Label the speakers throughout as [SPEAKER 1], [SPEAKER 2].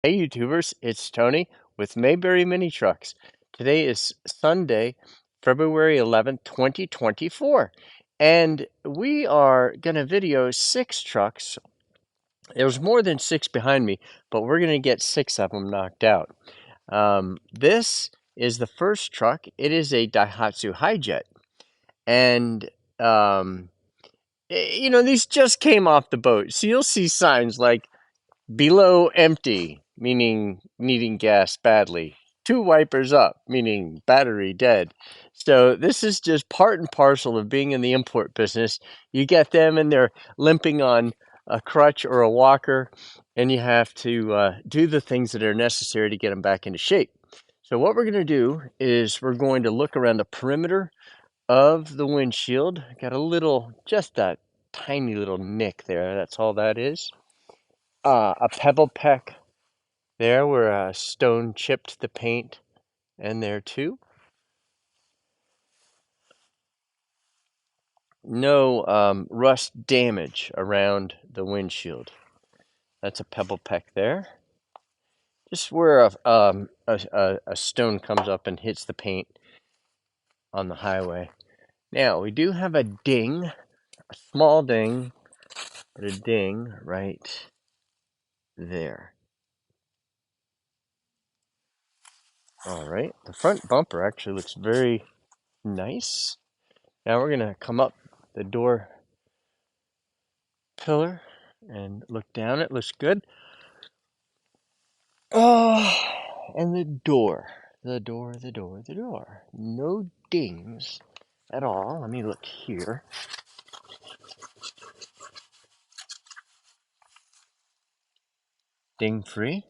[SPEAKER 1] Hey YouTubers, it's Tony with Mayberry Mini Trucks. Today is Sunday, February 11th, 2024, and we are going to video 6 trucks. There's more than 6 behind me, but we're going to get 6 of them knocked out. This is the first truck. It is a Daihatsu Hijet, and these just came off the boat, so you'll see signs like below empty, meaning needing gas badly. Two wipers up, meaning battery dead. So this is just part and parcel of being in the import business. You get them and they're limping on a crutch or a walker, and you have to do the things that are necessary to get them back into shape. So what we're going to do is we're going to look around the perimeter of the windshield. Got just that tiny little nick there. That's all that is. A pebble peck there where a stone chipped the paint, and there too. No rust damage around the windshield. That's a pebble peck there. Just where a stone comes up and hits the paint on the highway. Now, we do have a ding, a small ding, but a ding right there. All right, the front bumper actually looks very nice. Now we're going to come up the door pillar and look down. It looks good. Oh, and the door. The door. No dings at all. Let me look here. Ding free.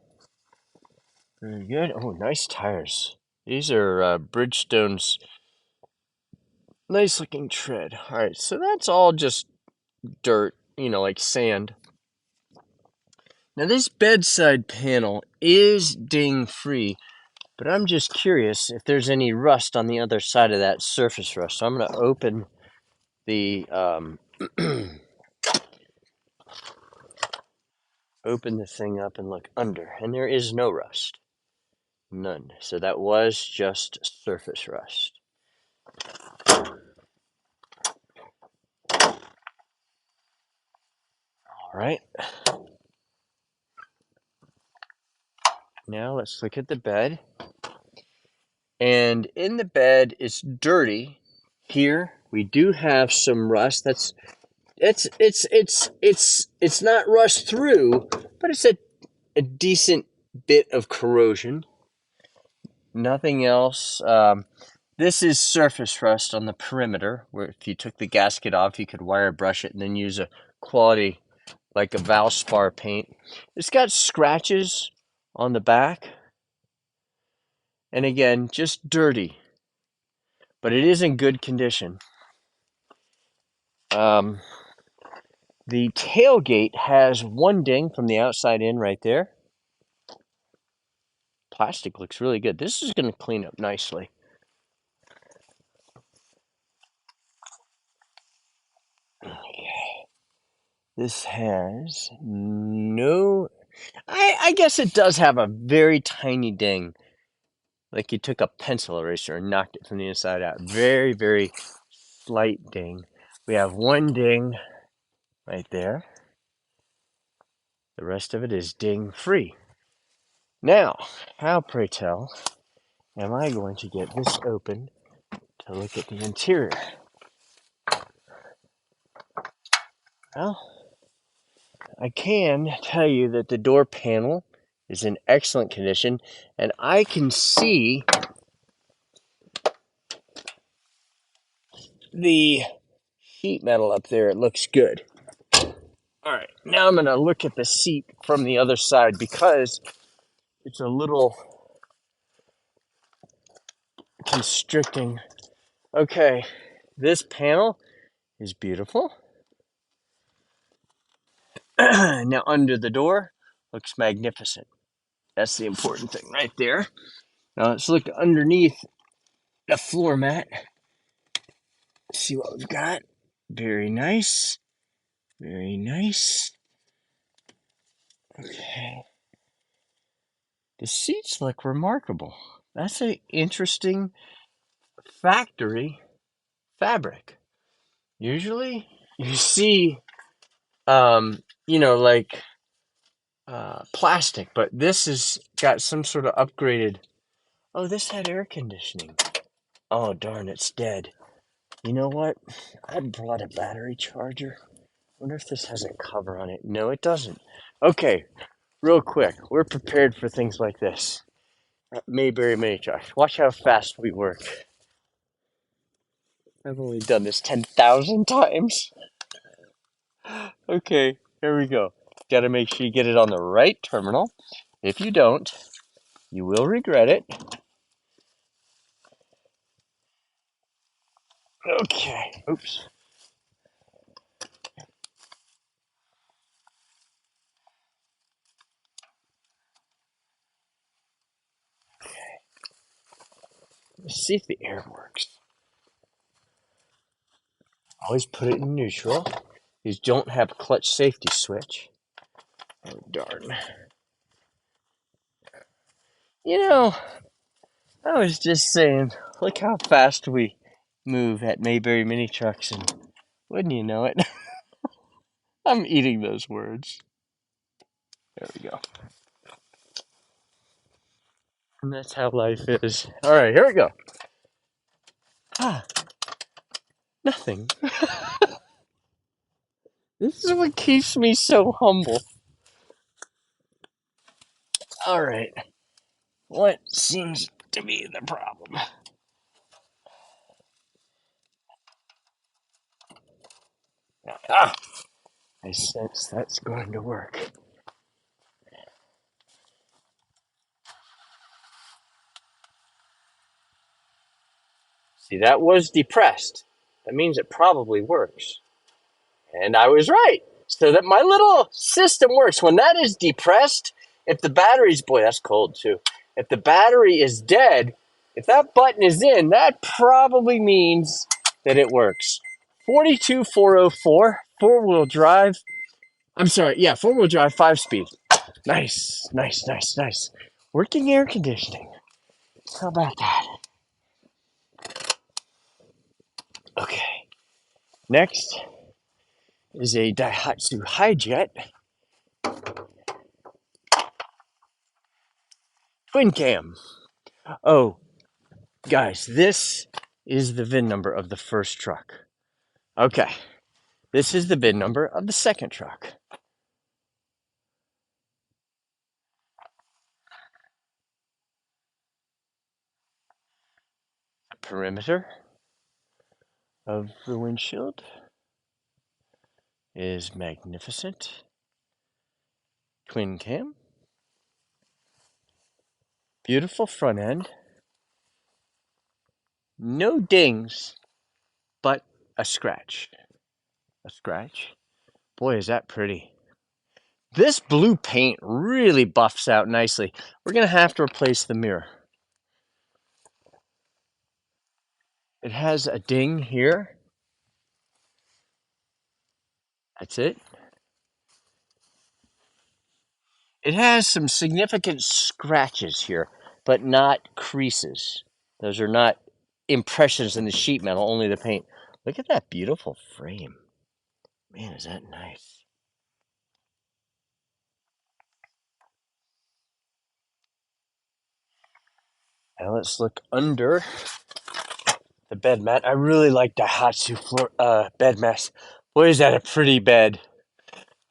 [SPEAKER 1] Very good. Oh, nice tires. These are Bridgestone's nice looking tread. All right, so that's all just dirt, like sand. Now, this bedside panel is ding free, but I'm just curious if there's any rust on the other side of that surface rust. So I'm going to open the open the thing up and look under, and there is no rust. None. So that was just surface rust. All right. Now let's look at the bed. And in the bed, it's dirty. Here we do have some rust. It's not rust through, but it's a decent bit of corrosion. Nothing else. This is surface rust on the perimeter, where if you took the gasket off, you could wire brush it and then use a quality like a Valspar paint. It's got scratches on the back, and again, just dirty, but it is in good condition. The tailgate has one ding from the outside in right there. Plastic looks really good. This is going to clean up nicely. This has no... I guess it does have a very tiny ding. Like you took a pencil eraser and knocked it from the inside out. Very, very slight ding. We have one ding right there. The rest of it is ding free. Now, how, pray tell, am I going to get this open to look at the interior? Well, I can tell you that the door panel is in excellent condition, and I can see the sheet metal up there. It looks good. All right, now I'm going to look at the seat from the other side because it's a little constricting. Okay, this panel is beautiful. Now under the door looks magnificent. That's the important thing right there. Now let's look underneath the floor mat. See what we've got. Very nice. Very nice. Okay. The seats look remarkable. That's an interesting factory fabric. Usually you see, like plastic, but this has got some sort of upgraded. Oh, this had air conditioning. Oh, darn, it's dead. You know what? I brought a battery charger. Wonder if this has a cover on it. No, it doesn't. Okay, real quick. We're prepared for things like this. Mayberry Mini Truck. Watch how fast we work. I've only done this 10,000 times. Okay, here we go. Got to make sure you get it on the right terminal. If you don't, you will regret it. Okay. Oops. Let's see if the air works. Always put it in neutral. These don't have clutch safety switch. Oh, darn. You know, I was just saying, look how fast we move at Mayberry Mini Trucks, and wouldn't you know it? I'm eating those words. There we go. And that's how life is. All right, here we go. Ah, nothing. This is what keeps me so humble. All right, what seems to be the problem? Ah, I sense that's going to work. See, that was depressed. That means it probably works. And I was right. So that my little system works. When that is depressed, if the battery's, boy, that's cold too. If the battery is dead, if that button is in, that probably means that it works. 42404, four-wheel drive. I'm sorry, yeah, four-wheel drive, 5-speed. Nice, nice, nice, nice. Working air conditioning. How about that? Okay. Next is a Daihatsu Hijet twin cam. Oh, guys, this is the VIN number of the first truck. Okay, this is the VIN number of the second truck. The perimeter of the windshield is magnificent. Twin cam. Beautiful front end. No dings, but a scratch. A scratch. Boy, is that pretty. This blue paint really buffs out nicely. We're going to have to replace the mirror. It has a ding here. That's it. It has some significant scratches here, but not creases. Those are not impressions in the sheet metal, only the paint. Look at that beautiful frame. Man, is that nice. Now let's look under the bed mat. I really like Daihatsu bed mats. Boy, is that a pretty bed.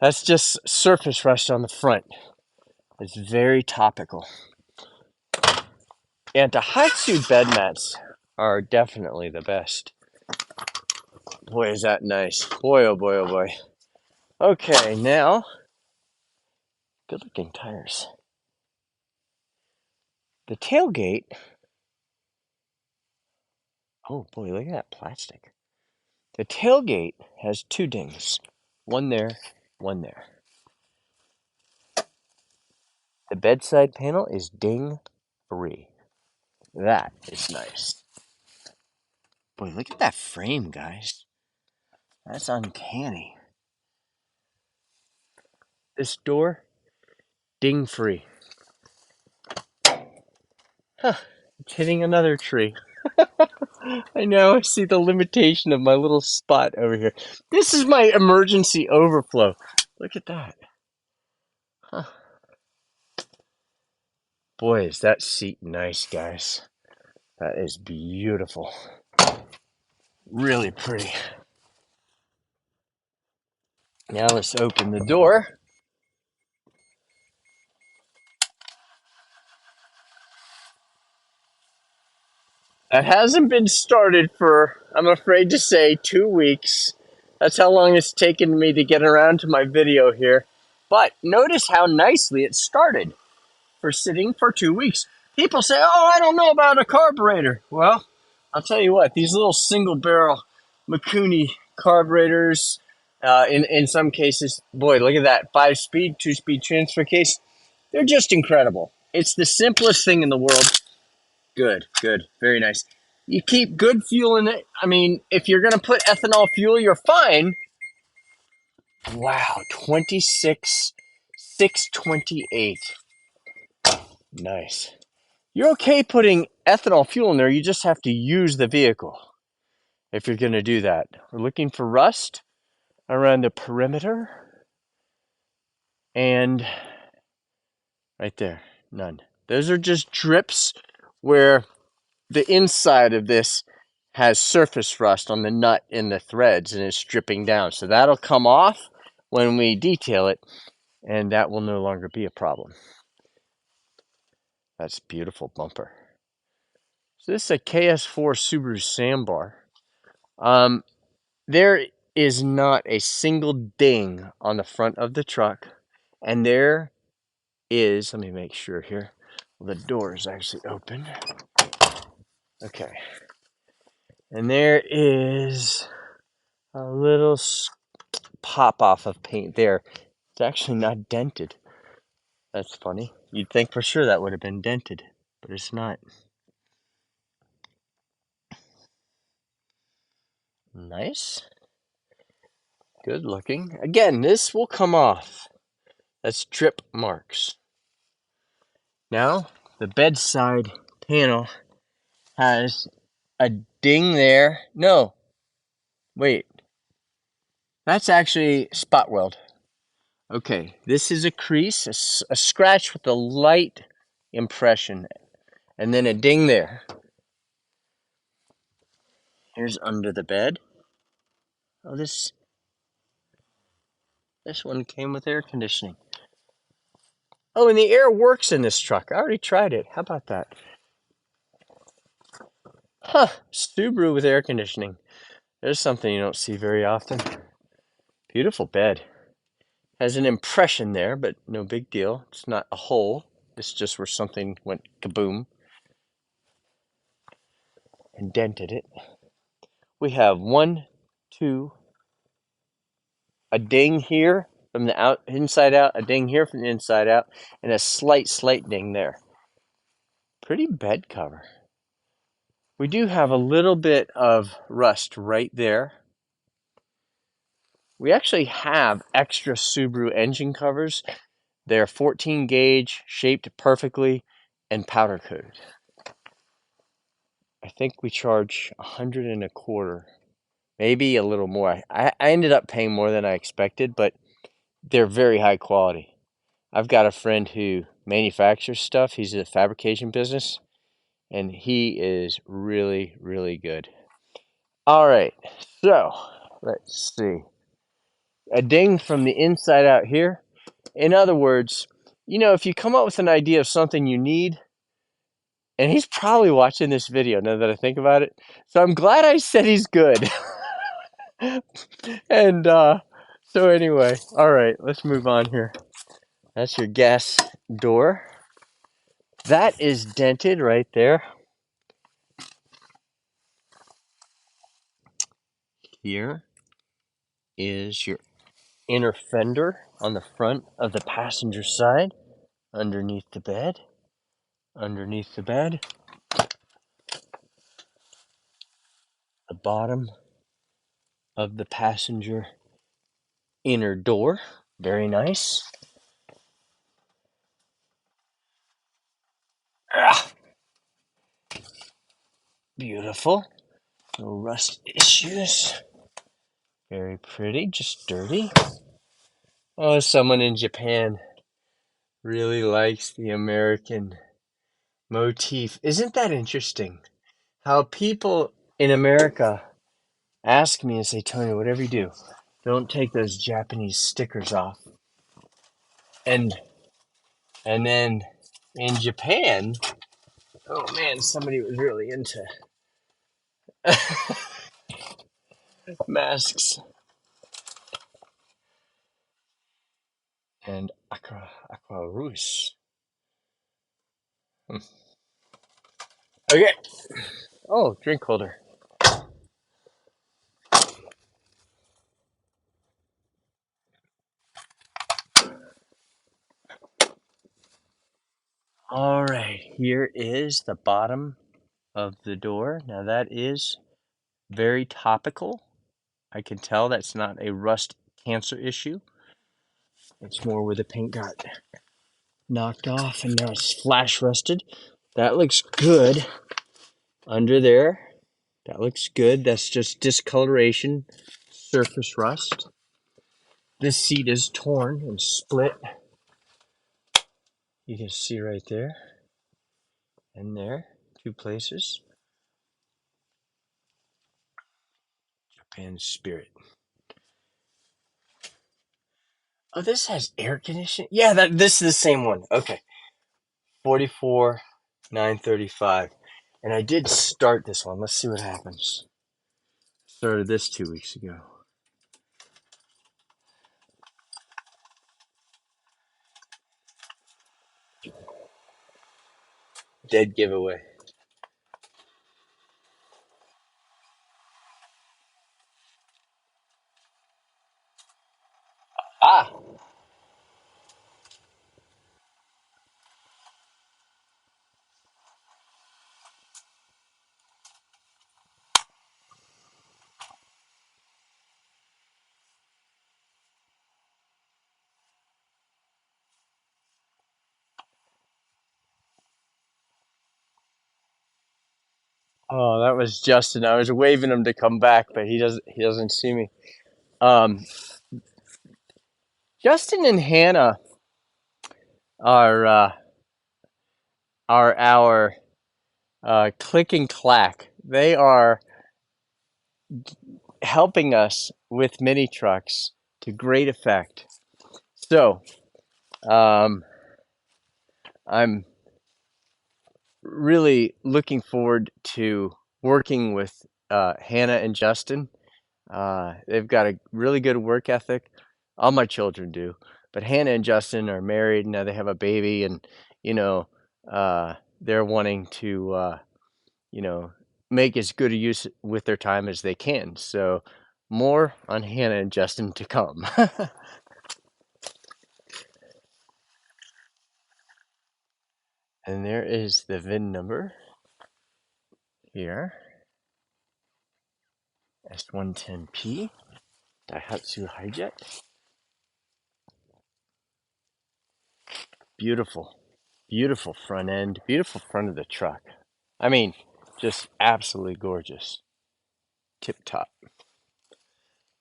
[SPEAKER 1] That's just surface rust on the front. It's very topical. And Daihatsu bed mats are definitely the best. Boy, is that nice. Boy, oh boy, oh boy. Okay, now, good looking tires. The tailgate, oh boy, look at that plastic. The tailgate has two dings. One there, one there. The bedside panel is ding free. That is nice. Boy, look at that frame, guys. That's uncanny. This door, ding free. Huh, it's hitting another tree. I know, I see the limitation of my little spot over here. This is my emergency overflow. Look at that. Huh. Boy, is that seat nice, guys. That is beautiful. Really pretty. Now let's open the door. It hasn't been started for, I'm afraid to say, 2 weeks. That's how long it's taken me to get around to my video here. But notice how nicely it started for sitting for 2 weeks. People say, oh, I don't know about a carburetor. Well, I'll tell you what, these little single barrel Mikuni carburetors, in some cases, boy, look at that 5-speed, 2-speed transfer case. They're just incredible. It's the simplest thing in the world. Good, good, very nice. You keep good fuel in it. I mean, if you're going to put ethanol fuel, you're fine. Wow, 26, 628. Nice. You're okay putting ethanol fuel in there. You just have to use the vehicle if you're going to do that. We're looking for rust around the perimeter. And right there, none. Those are just drips where the inside of this has surface rust on the nut and the threads, and it's dripping down. So that'll come off when we detail it, and that will no longer be a problem. That's beautiful bumper. So this is a KS4 Subaru Sandbar. There is not a single ding on the front of the truck, and there is, let me make sure here, the door is actually open. Okay. And there is a little pop off of paint there. It's actually not dented. That's funny. You'd think for sure that would have been dented, but it's not. Nice. Good looking. Again, this will come off. That's drip marks. Now, the bedside panel has a ding there. No, wait. That's actually spot weld. Okay, this is a crease, a scratch with a light impression, and then a ding there. Here's under the bed. Oh, this one came with air conditioning. Oh, and the air works in this truck. I already tried it. How about that? Huh, Subaru with air conditioning. There's something you don't see very often. Beautiful bed. Has an impression there, but no big deal. It's not a hole. It's just where something went kaboom and dented it. We have a ding here from the inside out, a ding here from the inside out, and a slight ding there. Pretty bed cover. We do have a little bit of rust right there. We actually have extra Subaru engine covers. They're 14 gauge, shaped perfectly, and powder coated. I think we charge $125, maybe a little more. I ended up paying more than I expected, but they're very high quality. I've got a friend who manufactures stuff. He's in a fabrication business, and he is really, really good. All right, so let's see. A ding from the inside out here. In other words, if you come up with an idea of something you need, and he's probably watching this video now that I think about it, so I'm glad I said he's good. And so anyway, all right, let's move on here. That's your gas door. That is dented right there. Here is your inner fender on the front of the passenger side, underneath the bed, the bottom of the passenger inner door. Very nice. Ah, Beautiful. No rust issues. Very pretty, just dirty. Oh, someone in Japan really likes the American motif. Isn't that interesting? How people in America ask me and say, Tony, whatever you do, don't take those Japanese stickers off. And then in Japan, oh man, somebody was really into masks and aqua rouge. Okay. Oh, drink holder. All right, here is the bottom of the door. Now that is very topical. I can tell that's not a rust cancer issue. It's more where the paint got knocked off and now it's flash rusted. That looks good under there. That looks good. That's just discoloration, surface rust. This seat is torn and split. You can see right there and there, 2 places. Japan Spirit. Oh, this has air conditioning? Yeah, this is the same one. Okay. 44,935. And I did start this one. Let's see what happens. Started this 2 weeks ago. Dead giveaway. Ah! Oh, that was Justin. I was waving him to come back, but he doesn't see me. Um, Justin and Hannah are our click and clack. They are helping us with mini trucks to great effect. So, um, I'm really looking forward to working with Hannah and Justin. They've got a really good work ethic. All my children do, but Hannah and Justin are married now. They have a baby, and you know, they're wanting to make as good a use with their time as they can. So, more on Hannah and Justin to come. And there is the VIN number here. S110P Daihatsu Hijet. Beautiful, beautiful front end, beautiful front of the truck. I mean, just absolutely gorgeous. Tip top.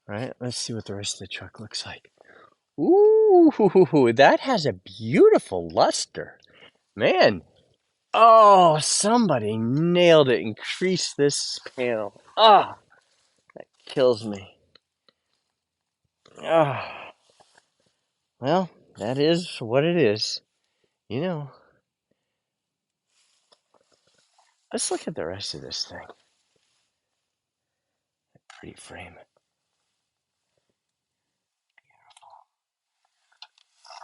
[SPEAKER 1] Right? Let's see what the rest of the truck looks like. Ooh, that has a beautiful luster. Man. Oh, somebody nailed it. Increase this panel. Ah, that kills me. Ah. Well, that is what it is. You know, let's look at the rest of this thing. Pretty frame.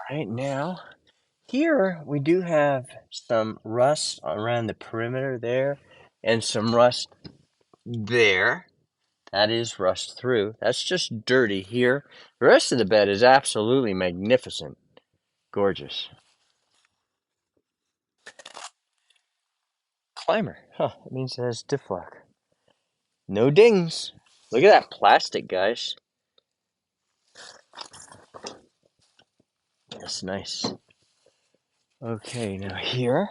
[SPEAKER 1] Right now, here we do have some rust around the perimeter there and some rust there. That is rust through. That's just dirty here. The rest of the bed is absolutely magnificent. Gorgeous. Climber. Huh, that means it has diff lock. No dings. Look at that plastic, guys. That's nice. Okay, now here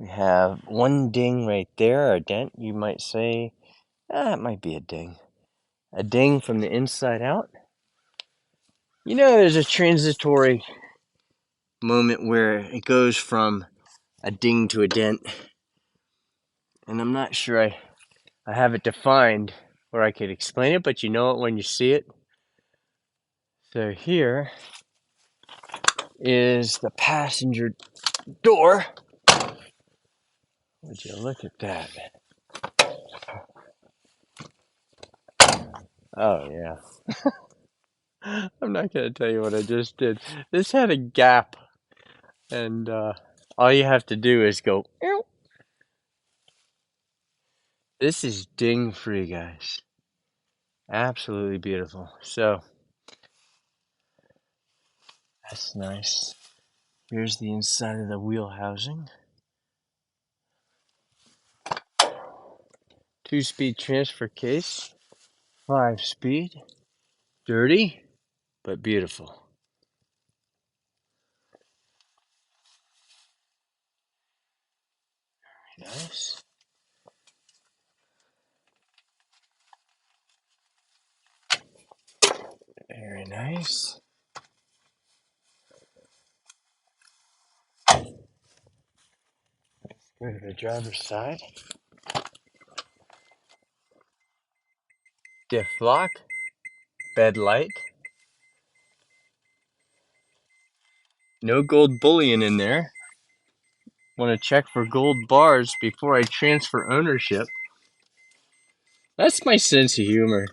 [SPEAKER 1] We have one ding right there, a dent, you might say. It might be a ding. A ding from the inside out. You know, there's a transitory moment where it goes from a ding to a dent. And I'm not sure I have it defined where I could explain it, but you know it when you see it. So here is the passenger door. Would you look at that? Oh, yeah. I'm not going to tell you what I just did. This had a gap, and all you have to do is go, ew. This is ding free, guys. Absolutely beautiful. So, that's nice. Here's the inside of the wheel housing. 2-speed transfer case. 5-speed. Dirty, but beautiful. Nice. Very nice. Go to the driver's side. Diff lock. Bed light. No gold bullion in there. Want to check for gold bars before I transfer ownership. That's my sense of humor.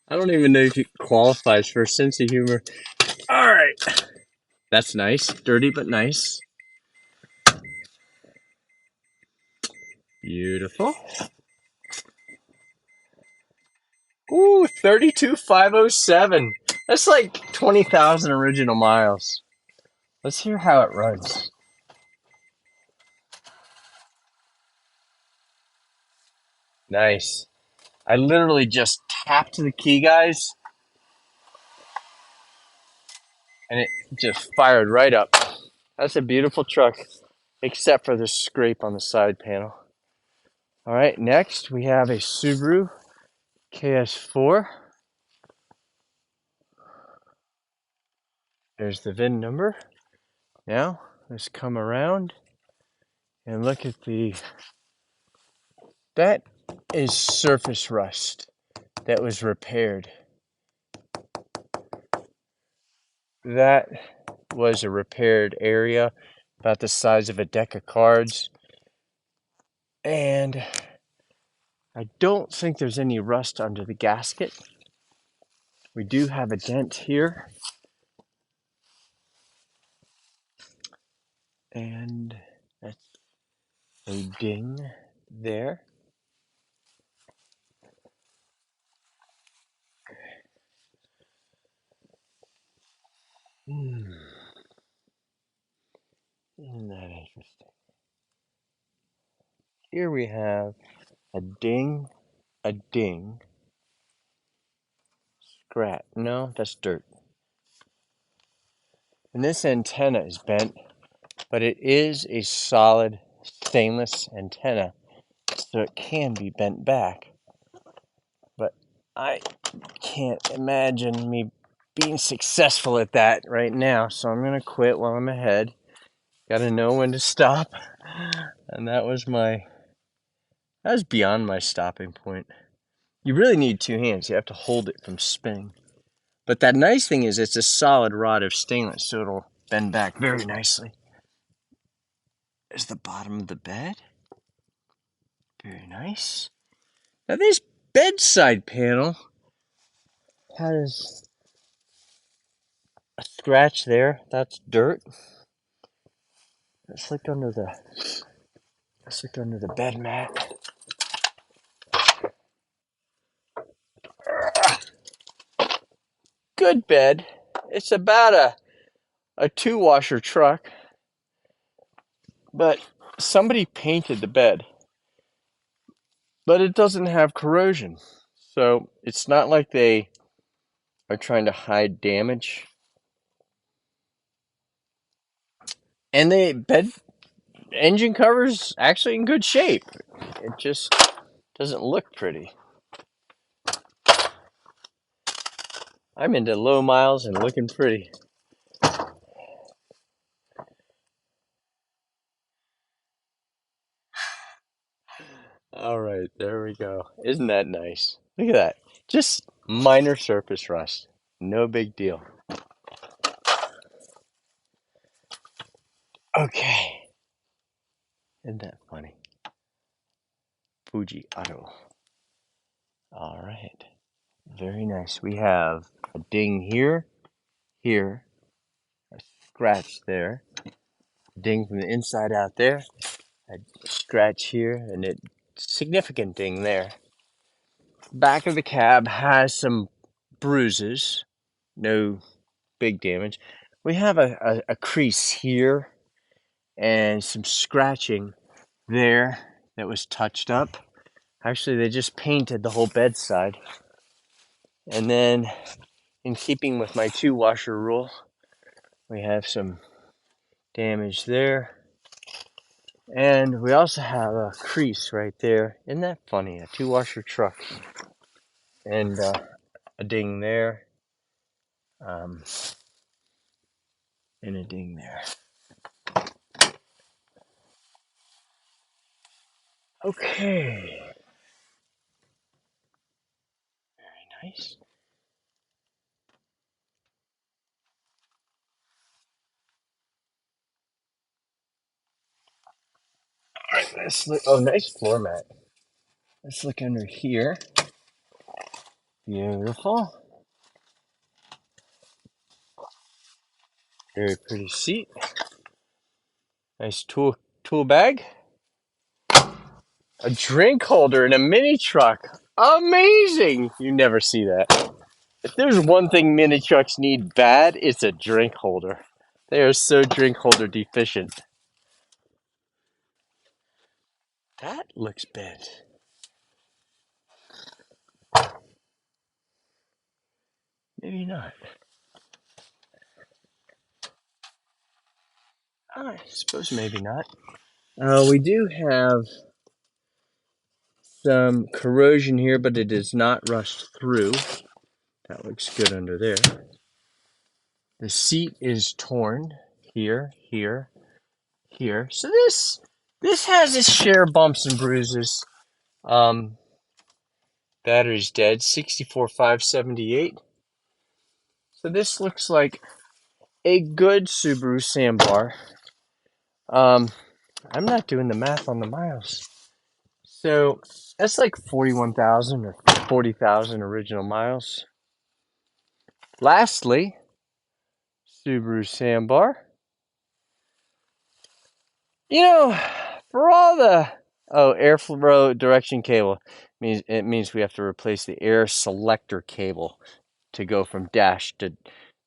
[SPEAKER 1] I don't even know if it qualifies for a sense of humor. Alright. That's nice. Dirty but nice. Beautiful. Ooh, 32,507. That's like 20,000 original miles. Let's hear how it runs. Nice. I literally just tapped the key, guys, and it just fired right up. That's a beautiful truck, except for the scrape on the side panel. All right, next we have a Subaru KS4. There's the VIN number. Now, let's come around and look at that is surface rust that was repaired. That was a repaired area about the size of a deck of cards. And I don't think there's any rust under the gasket. We do have a dent here. And that's a ding there. Isn't that interesting? Here we have a ding, scratch. No, that's dirt. And this antenna is bent, but it is a solid stainless antenna, so it can be bent back. But I can't imagine me being successful at that right now, so I'm going to quit while I'm ahead. Got to know when to stop. And that was beyond my stopping point. You really need two hands. You have to hold it from spinning. But that nice thing is it's a solid rod of stainless, so it'll bend back very nicely. There's the bottom of the bed. Very nice. Now this bedside panel has a scratch there. That's dirt. Let's look under the bed mat. Good bed. It's about a 2-washer truck, but somebody painted the bed. But it doesn't have corrosion, so it's not like they are trying to hide damage. And the bed engine cover's actually in good shape. It just doesn't look pretty. I'm into low miles and looking pretty. All right, there we go. Isn't that nice? Look at that. Just minor surface rust. No big deal. Okay. Isn't that funny? Fuji Auto. All right. Very nice. We have a ding here, here, a scratch there, a ding from the inside out there, a scratch here, and a significant ding there. Back of the cab has some bruises, no big damage. We have a crease here and some scratching there that was touched up. Actually, they just painted the whole bedside. And then, in keeping with my 2-washer rule, we have some damage there. And we also have a crease right there. Isn't that funny? A 2-washer truck. And a ding there. And a ding there. Okay. Very nice. All right, let's look. Oh, nice floor mat. Let's look under here. Beautiful. Very pretty seat. Nice tool bag. A drink holder in a mini truck. Amazing! You never see that. If there's one thing mini trucks need bad, it's a drink holder. They are so drink holder deficient. That looks bent. Maybe not. I suppose maybe not. We do have some corrosion here, but it is not rushed through. That looks good under there. The seat is torn here, here, here. So this has its share of bumps and bruises. Battery's dead, 64,578. So this looks like a good Subaru sandbar. I'm not doing the math on the miles. So that's like 41,000 or 40,000 original miles. Lastly, Subaru sandbar. You know, for all the airflow direction cable means we have to replace the air selector cable to go from dash to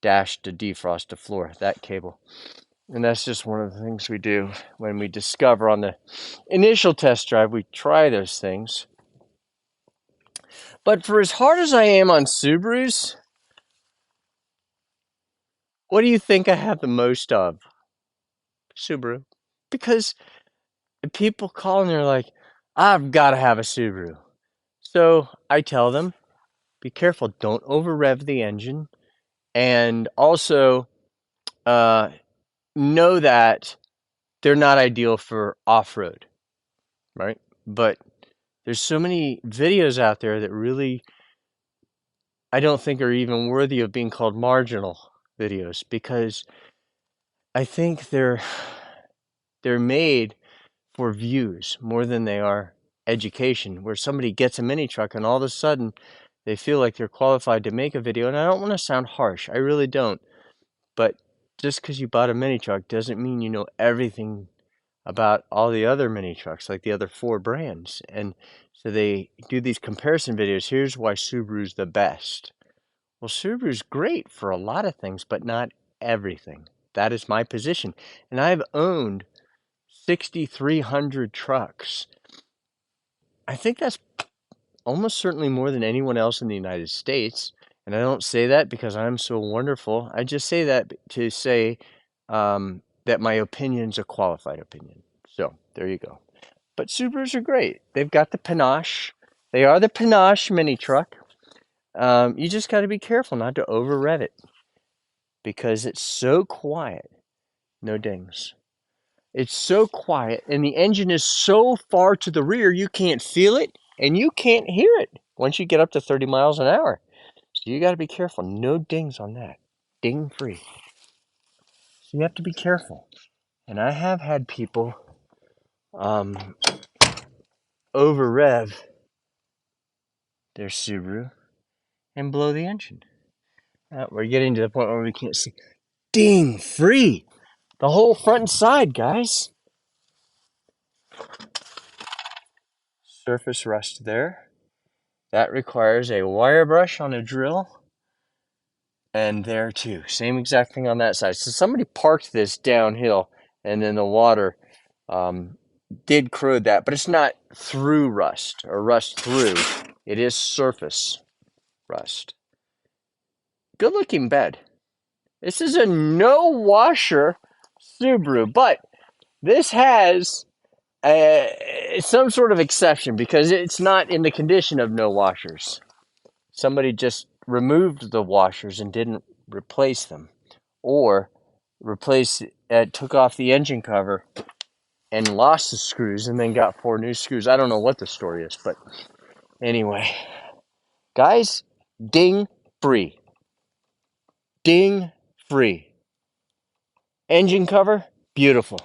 [SPEAKER 1] defrost to floor, that cable. And that's just one of the things we do when we discover on the initial test drive. We try those things. But for as hard as I am on Subarus, what do you think I have the most of? Subaru. Because people call and they're like, I've got to have a Subaru. So I tell them, be careful, don't over rev the engine. And also know that they're not ideal for off-road, right? But there's so many videos out there that really I don't think are even worthy of being called marginal videos, because I think they're made for views more than they are education, where somebody gets a mini truck and all of a sudden they feel like they're qualified to make a video. And I don't want to sound harsh, I really don't. But just because you bought a mini truck doesn't mean you know everything about all the other mini trucks, like the other 4 brands. And so they do these comparison videos. Here's why Subaru's the best. Well, Subaru's great for a lot of things, but not everything. That is my position. And I've owned 6,300 trucks. I think that's almost certainly more than anyone else in the United States. And I don't say that because I'm so wonderful. I just say that to say that my opinion's a qualified opinion. So there you go. But Subarus are great. They've got the panache. They are the panache mini truck. You just got to be careful not to over rev it because it's so quiet. No dings. It's so quiet, and the engine is so far to the rear you can't feel it and you can't hear it once you get up to 30 miles an hour. So you got to be careful. No dings on that. Ding free. So you have to be careful. And I have had people over rev their Subaru and blow the engine. We're getting to the point where we can't see. Ding free. The whole front and side, guys. Surface rust there. That requires a wire brush on a drill. And there too. Same exact thing on that side. So somebody parked this downhill and then the water did corrode that. But it's not through rust or rust through. It is surface rust. Good looking bed. This is a no washer Subaru. But this has some sort of exception because it's not in the condition of no washers. Somebody just removed the washers and didn't replace them, or took off the engine cover and lost the screws and then got 4 new screws. I don't know what the story is, but anyway, guys, ding free. Ding free. Engine cover, beautiful.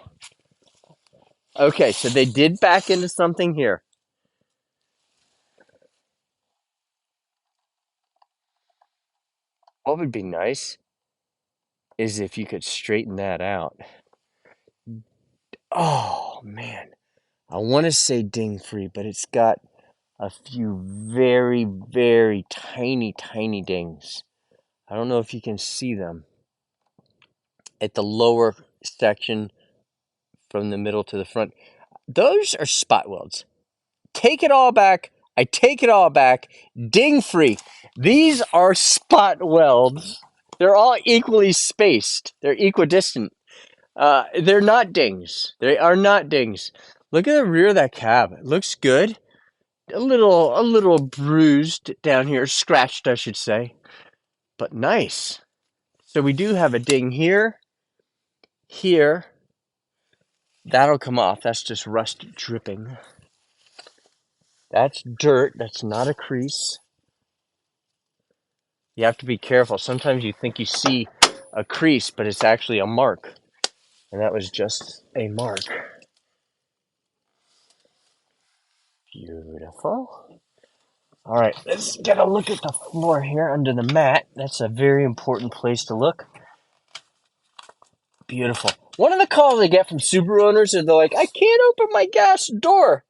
[SPEAKER 1] Okay, so they did back into something here. What would be nice is if you could straighten that out. Oh, man. I want to say ding free, but it's got a few very, very tiny, tiny dings. I don't know if you can see them at the lower section from the middle to the front. Those are spot welds. Take it all back. I take it all back. Ding free. These are spot welds. They're all equally spaced. They're equidistant. They're not dings. They are not dings. Look at the rear of that cab. It looks good. A little bruised down here, scratched, I should say, but nice. So we do have a ding here, here. That'll come off. That's just rust dripping. That's dirt. That's not a crease. You have to be careful. Sometimes you think you see a crease, but it's actually a mark. And that was just a mark. Beautiful. All right, let's get a look at the floor here under the mat. That's a very important place to look. Beautiful. One of the calls I get from Subaru owners is they're like, I can't open my gas door.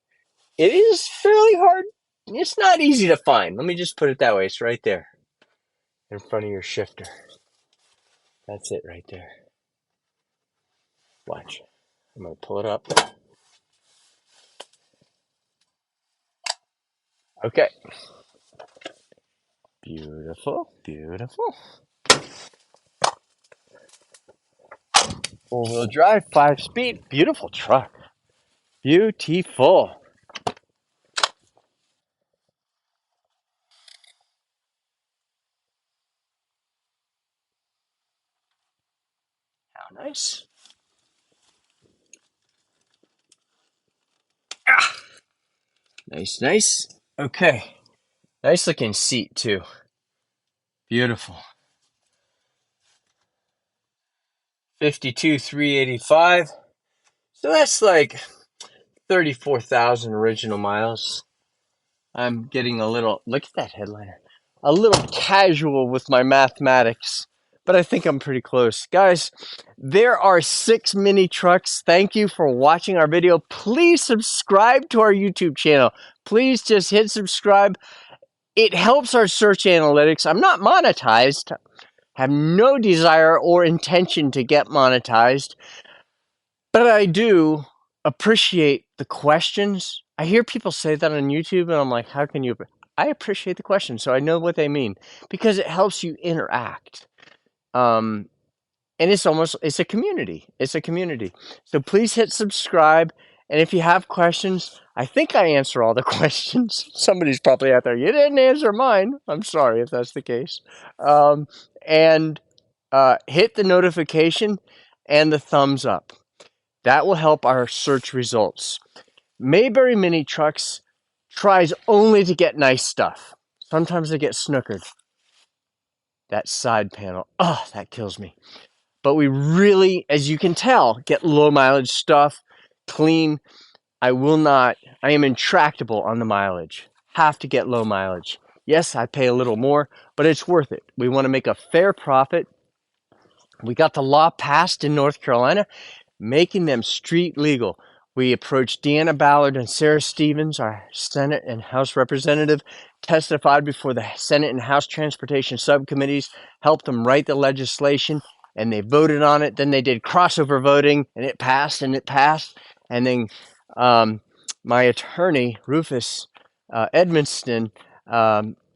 [SPEAKER 1] It is fairly hard. It's not easy to find. Let me just put it that way. It's right there in front of your shifter. That's it right there. Watch. I'm going to pull it up. Okay. Beautiful. Beautiful. 4-wheel drive, 5-speed. Beautiful truck. Beautiful. How nice. Ah, nice, nice. Okay. Nice looking seat too. Beautiful. 52,385. So that's like 34,000 original miles. I'm getting a little, look at that headliner, a little casual with my mathematics, but I think I'm pretty close. Guys, there are 6 mini trucks. Thank you for watching our video. Please subscribe to our YouTube channel. Please just hit subscribe. It helps our search analytics. I'm not monetized. Have no desire or intention to get monetized, but I do appreciate the questions. I hear people say that on YouTube, and I'm like, how can you? I appreciate the questions, so I know what they mean because it helps you interact. And it's a community. It's a community. So please hit subscribe And if you have questions, I think I answer all the questions. Somebody's probably out there, you didn't answer mine. I'm sorry if that's the case. And hit the notification and the thumbs up. That will help our search results. Mayberry Mini Trucks tries only to get nice stuff. Sometimes they get snookered. That side panel, oh, that kills me. But we really, as you can tell, get low mileage stuff, clean. I am intractable on the mileage. Have to get low mileage. Yes, I pay a little more, but it's worth it. We want to make a fair profit. We got the law passed in North Carolina, making them street legal. We approached Deanna Ballard and Sarah Stevens, our Senate and House representative, testified before the Senate and House Transportation subcommittees, helped them write the legislation, and they voted on it. Then they did crossover voting, and it passed, And then my attorney, Rufus Edmonston,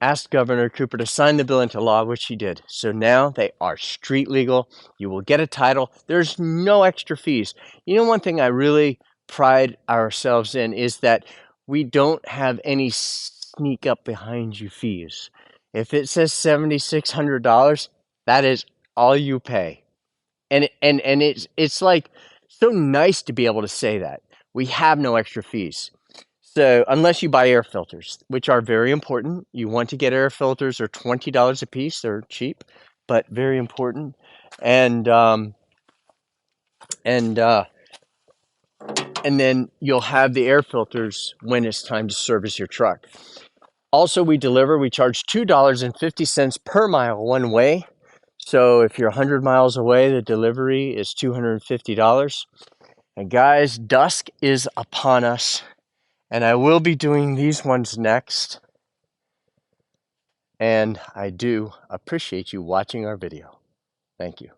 [SPEAKER 1] asked Governor Cooper to sign the bill into law, which he did. So now they are street legal. You will get a title. There's no extra fees. You know, one thing I really pride ourselves in is that we don't have any sneak up behind you fees. If it says $7,600, that is all you pay. And it's like so nice to be able to say that. We have no extra fees. So unless you buy air filters, which are very important, you want to get air filters. They're $20 a piece. They're cheap, but very important. And and then you'll have the air filters when it's time to service your truck. Also, we charge $2.50 per mile one way. So if you're 100 miles away, the delivery is $250. And guys, dusk is upon us. And I will be doing these ones next. And I do appreciate you watching our video. Thank you.